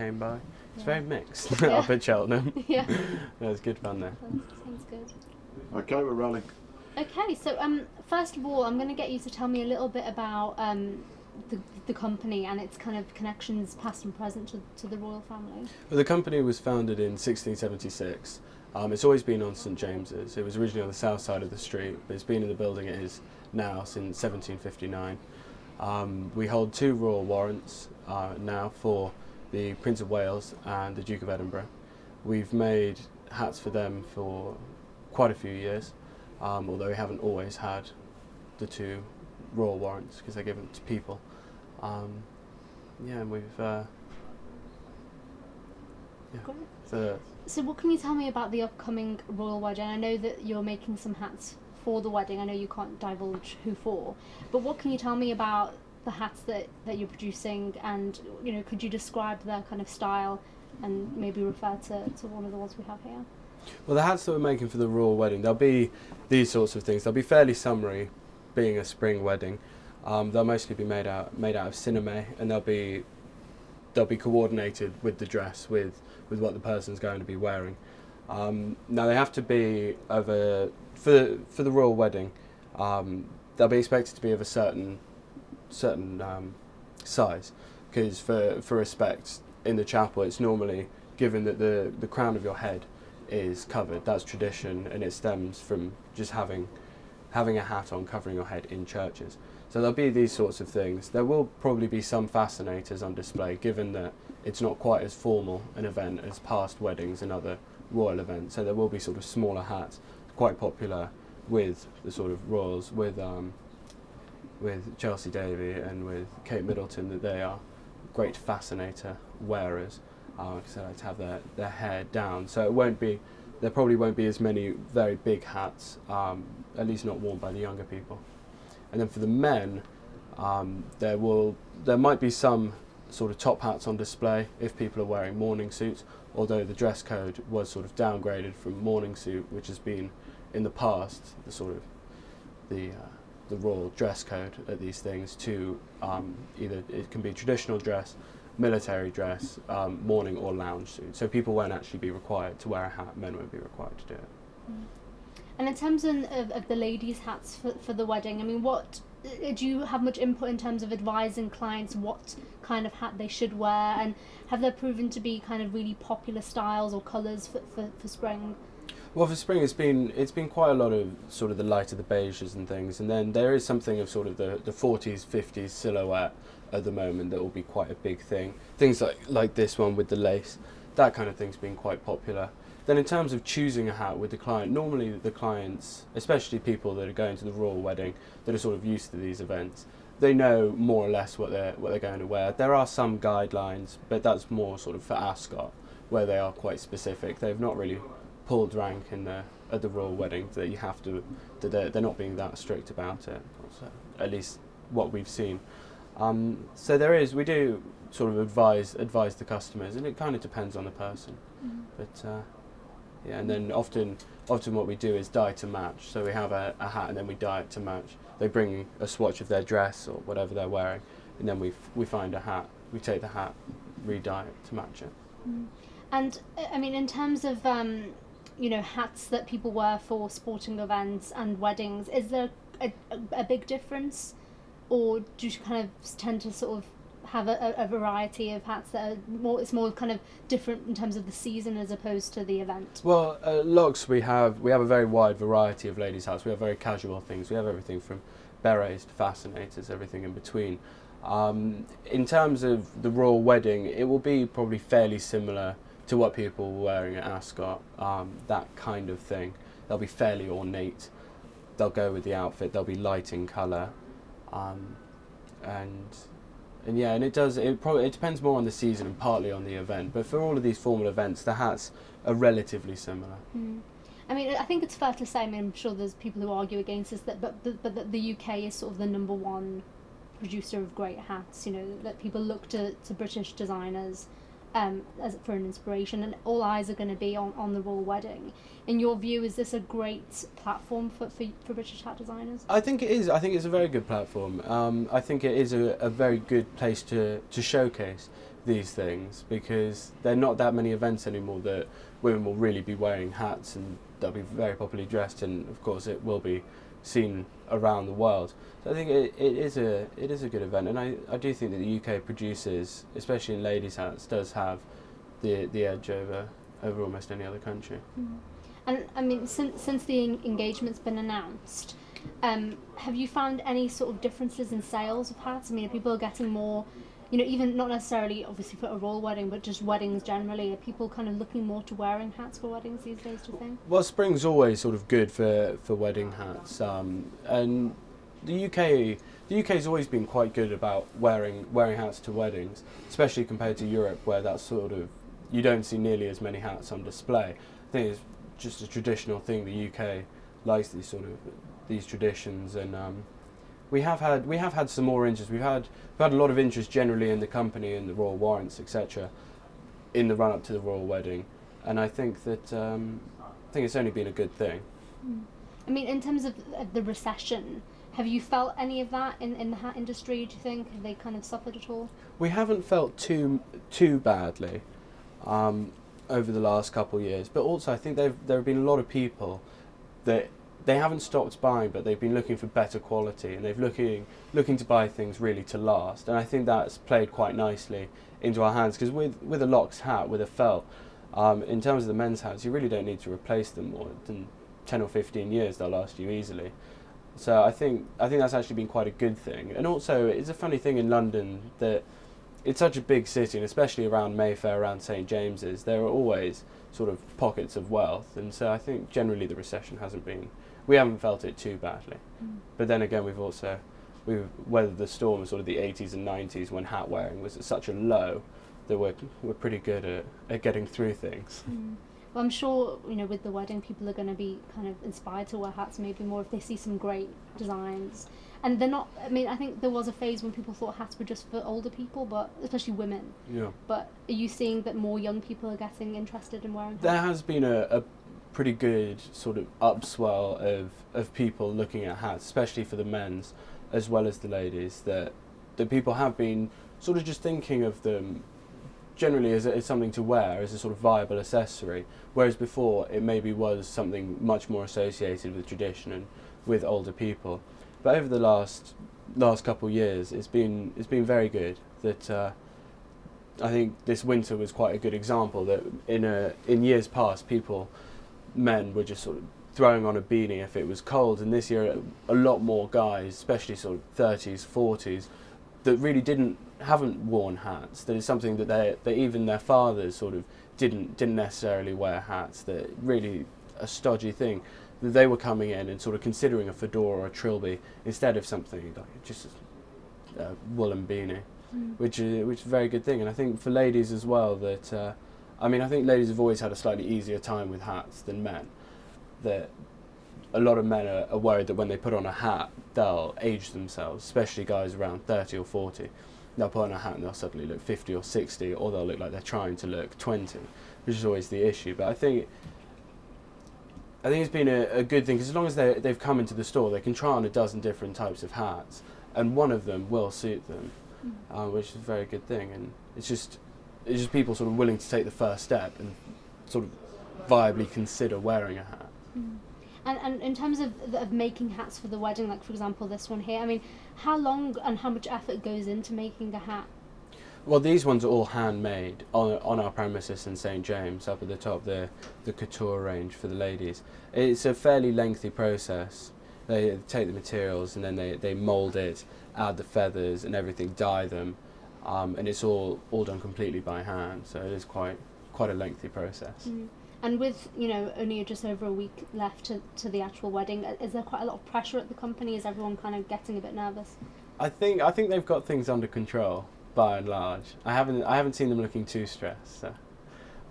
came by. It's Yeah. very mixed Yeah. up at Cheltenham. Yeah. It was good fun there. Sounds good. Okay, we're rolling. Okay, so first of all, I'm going to get you to tell me a little bit about the company and its kind of connections, past and present, to the royal family. Well, the company was founded in 1676. It's always been on St James's. It was originally on the south side of the street, but it's been in the building it is now since 1759. We hold 2 royal warrants now for the Prince of Wales and the Duke of Edinburgh. We've made hats for them for quite a few years, although we haven't always had the 2 royal warrants because they give them to people. And we've Great. So what can you tell me about the upcoming royal wedding? I know that you're making some hats for the wedding. I know you can't divulge who for, but what can you tell me about the hats that you're producing, and could you describe their kind of style and maybe refer to one of the ones we have here? Well, the hats that we're making for the royal wedding, they'll be these sorts of things. They'll be fairly summery, being a spring wedding. They'll mostly be made out of cinnamon, and they'll be coordinated with the dress, with what the person's going to be wearing. Now they have to be of a for the royal wedding. They'll be expected to be of a certain size, because for respect in the chapel, it's normally given that the crown of your head is covered. That's tradition, and it stems from just having a hat on covering your head in churches. So there'll be these sorts of things. There will probably be some fascinators on display, given that it's not quite as formal an event as past weddings and other royal events. So there will be sort of smaller hats, quite popular with the sort of royals, with Chelsea Davy and with Kate Middleton, that they are great fascinator wearers, because they like to have their hair down. So there probably won't be as many very big hats, at least not worn by the younger people. And then for the men, there might be some sort of top hats on display if people are wearing morning suits, although the dress code was sort of downgraded from morning suit, which has been in the past the sort of the royal dress code at these things, to either it can be traditional dress, military dress, morning or lounge suit. So people won't actually be required to wear a hat, men won't be required to do it. Mm. And in terms of the ladies' hats for the wedding, I mean, what do you have much input in terms of advising clients what kind of hat they should wear, and have there proven to be kind of really popular styles or colours for spring? Well, for spring it's been quite a lot of sort of the light of the beiges and things, and then there is something of sort of the 40s, 50s silhouette at the moment that will be quite a big thing. Things like this one with the lace, that kind of thing's been quite popular. Then in terms of choosing a hat with the client, normally the clients, especially people that are going to the royal wedding, that are sort of used to these events, they know more or less what they're going to wear. There are some guidelines, but that's more sort of for Ascot, where they are quite specific. They've not really pulled rank at the royal wedding that you have to, that they're not being that strict about it, so, at least what we've seen. So we do sort of advise the customers, and it kind of depends on the person. Mm. But yeah, and then often what we do is dye to match. So we have a hat and then we dye it to match. They bring a swatch of their dress or whatever they're wearing, and then we find a hat. We take the hat, re-dye it to match it. Mm. And I mean, in terms of hats that people wear for sporting events and weddings, is there a big difference, or do you kind of tend to sort of have a variety of hats that are it's more kind of different in terms of the season as opposed to the event? Well, at Locks we have a very wide variety of ladies' hats. We have very casual things. We have everything from berets to fascinators, everything in between. In terms of the royal wedding, it will be probably fairly similar to what people were wearing at Ascot, that kind of thing. They'll be fairly ornate. They'll go with the outfit. They'll be light in colour, and yeah, and it depends more on the season and partly on the event. But for all of these formal events, the hats are relatively similar. Mm. I mean, I think it's fair to say, I mean, I'm sure there's people who argue against this, but the UK is sort of the number one producer of great hats, that people look to British designers for an inspiration, and all eyes are going to be on the royal wedding. In your view, is this a great platform for British hat designers? I think it is. I think it's a very good platform. I think it is a very good place to showcase, these things, because there are not that many events anymore that women will really be wearing hats, and they'll be very popularly dressed, and of course it will be seen around the world. So I think it is a good event, and I do think that the UK produces, especially in ladies' hats, does have the edge over almost any other country. Mm. And I mean, since the engagement's been announced, have you found any sort of differences in sales of hats? I mean, are people getting more, even not necessarily obviously for a royal wedding, but just weddings generally? Are people kind of looking more to wearing hats for weddings these days, do you think? Well, spring's always sort of good for wedding hats, and the UK's always been quite good about wearing hats to weddings, especially compared to Europe, where that's sort of, you don't see nearly as many hats on display. I think it's just a traditional thing. The UK likes these traditions, and we have had some more interest. We've had a lot of interest generally in the company and the royal warrants, etc., in the run up to the royal wedding, and I think that it's only been a good thing. Mm. I mean, in terms of the recession, have you felt any of that in the hat industry? Do you think have they kind of suffered at all? We haven't felt too badly over the last couple of years, but also I think there have been a lot of people that they haven't stopped buying, but they've been looking for better quality, and they've looking to buy things really to last. And I think that's played quite nicely into our hands, because with a Locks hat, with a felt, in terms of the men's hats, you really don't need to replace them more than 10 or 15 years. They'll last you easily. So I think that's actually been quite a good thing. And also, it's a funny thing in London that it's such a big city, and especially around Mayfair, around St James's, there are always sort of pockets of wealth. And so I think generally the recession we haven't felt it too badly. Mm. But then again, we've weathered the storm of sort of the 80s and 90s when hat wearing was at such a low that we're pretty good at getting through things. Mm. Well, I'm sure, with the wedding, people are going to be kind of inspired to wear hats maybe more if they see some great designs. And they're not, I mean, I think there was a phase when people thought hats were just for older people, but especially women. Yeah. But are you seeing that more young people are getting interested in wearing hats? There has been a pretty good sort of upswell of people looking at hats, especially for the men's as well as the ladies, that people have been sort of just thinking of them generally as something to wear, as a sort of viable accessory, whereas before it maybe was something much more associated with tradition and with older people. But over the last couple of years, it's been very good. That I think this winter was quite a good example. That in years past, men were just sort of throwing on a beanie if it was cold, and this year a lot more guys, especially sort of 30s, 40s, that really haven't worn hats. That is something that even their fathers sort of didn't necessarily wear hats. That really a stodgy thing. That they were coming in and sort of considering a fedora or a trilby instead of something like just a woolen beanie, which is a very good thing. And I think for ladies as well, that I think ladies have always had a slightly easier time with hats than men. That a lot of men are worried that when they put on a hat, they'll age themselves, especially guys around 30 or 40. They'll put on a hat and they'll suddenly look 50 or 60, or they'll look like they're trying to look 20, which is always the issue. But I think it's been a good thing, because as long as they've come into the store, they can try on a dozen different types of hats, and one of them will suit them, which is a very good thing. And it's just people sort of willing to take the first step and sort of viably consider wearing a hat. Mm. And in terms of making hats for the wedding, like for example this one here, I mean, how long and how much effort goes into making a hat? Well, these ones are all handmade on our premises in St James, up at the top, the couture range for the ladies. It's a fairly lengthy process. They take the materials and then they mould it, add the feathers and everything, dye them, and it's all done completely by hand. So it is quite a lengthy process. Mm. And with only just over a week left to the actual wedding, is there quite a lot of pressure at the company? Is everyone kind of getting a bit nervous? I think they've got things under control by and large. I haven't seen them looking too stressed.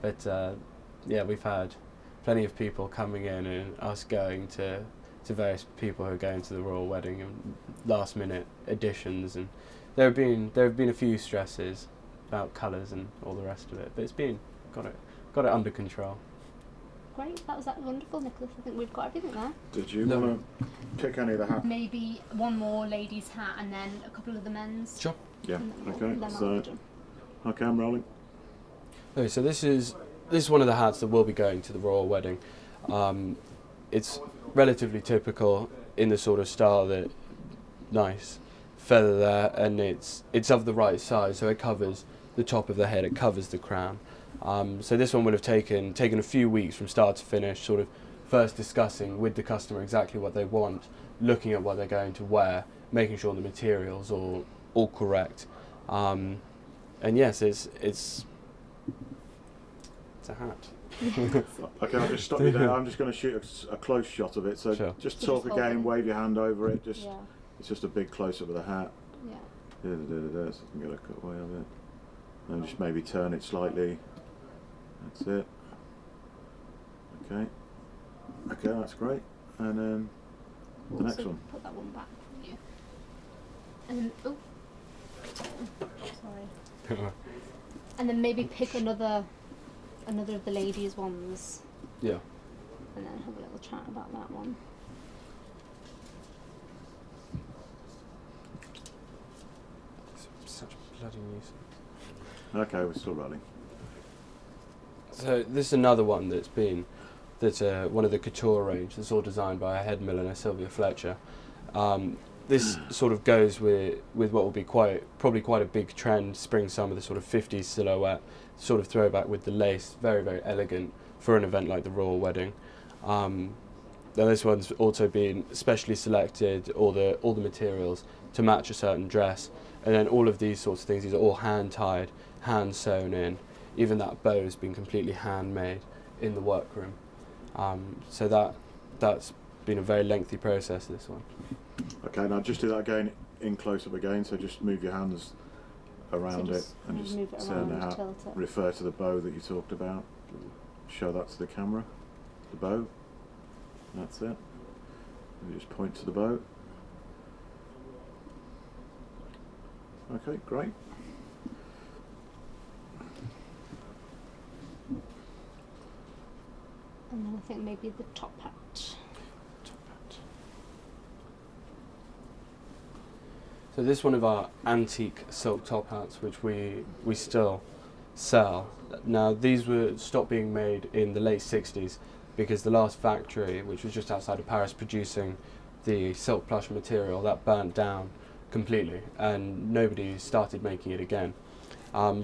But we've had plenty of people coming in and us going to various people who are going to the royal wedding and last minute additions, and there have been a few stresses about colours and all the rest of it. But it's got it under control. Great, that was wonderful, Nicholas. I think we've got everything there. Did you want to pick any of the hats? Maybe one more ladies' hat and then a couple of the men's. Sure. Yeah, okay. So Okay, I'm rolling. Okay, so this is one of the hats that will be going to the royal wedding. It's relatively typical in the sort of style that nice feather there, and it's of the right size, so it covers the top of the head, it covers the crown. So this one would have taken a few weeks from start to finish, sort of first discussing with the customer exactly what they want, looking at what they're going to wear, making sure the materials are all correct. And yes, it's a hat. Okay, I'll just stop you there. I'm just going to shoot a close shot of it. So Sure. just So talk just again, hold it. wave your hand over it. Yeah. It's just a big close up of the hat. Yeah. So I can get a cut away of it. And just maybe turn it slightly. That's it. Okay. Okay, that's great. And then the next one. Put that one back. Yeah. And then sorry. And then maybe pick another of the ladies' ones. Yeah. And then have a little chat about that one. Such a bloody nuisance. Okay, we're still rolling. So this is another one that's one of the couture range that's all designed by a head milliner, Sylvia Fletcher. This sort of goes with what will be probably quite a big trend spring summer, the sort of 50s silhouette, sort of throwback with the lace, very very elegant for an event like the royal wedding. Now this one's also been specially selected, all the materials to match a certain dress, and then all of these sorts of things, these are all hand tied, hand sewn in. Even that bow's been completely handmade in the workroom. So that's been a very lengthy process, this one. Okay, now just do that again in close up again. So just move your hands around it and just move it turn around, the hat. tilt it. Refer to the bow that you talked about. Show that to the camera. The bow. That's it. You just point to the bow. Okay, great. And then I think maybe the top hat. So this is one of our antique silk top hats, which we still sell. Now these were stopped being made in the late 60s because the last factory, which was just outside of Paris producing the silk plush material, that burnt down completely and nobody started making it again.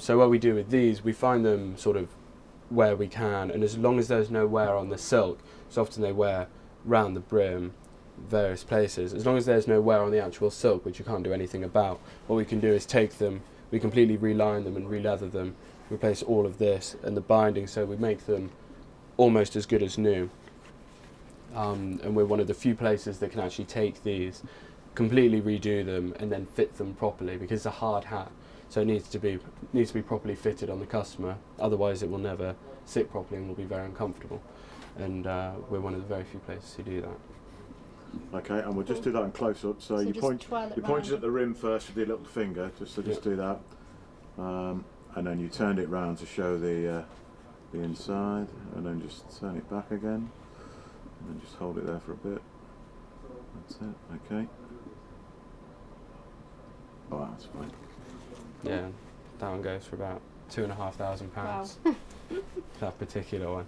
So what we do with these, we find them sort of where we can, and as long as there's no wear on the silk, so often they wear round the brim, various places, as long as there's no wear on the actual silk, which you can't do anything about, what we can do is take them, we completely reline them and re-leather them, replace all of this and the binding, so we make them almost as good as new. And we're one of the few places that can actually take these, completely redo them and then fit them properly, because it's a hard hat, so it needs to be properly fitted on the customer, otherwise it will never sit properly and will be very uncomfortable, and we're one of the very few places who do that. Okay, and we'll just do that in close up. So you pointed at the rim first with your little finger, just do that, and then you turned it round to show the inside, and then just turn it back again, and then just hold it there for a bit. That's it. Okay. Oh, that's fine. Yeah, that one goes for about £2,500. Wow. That particular one.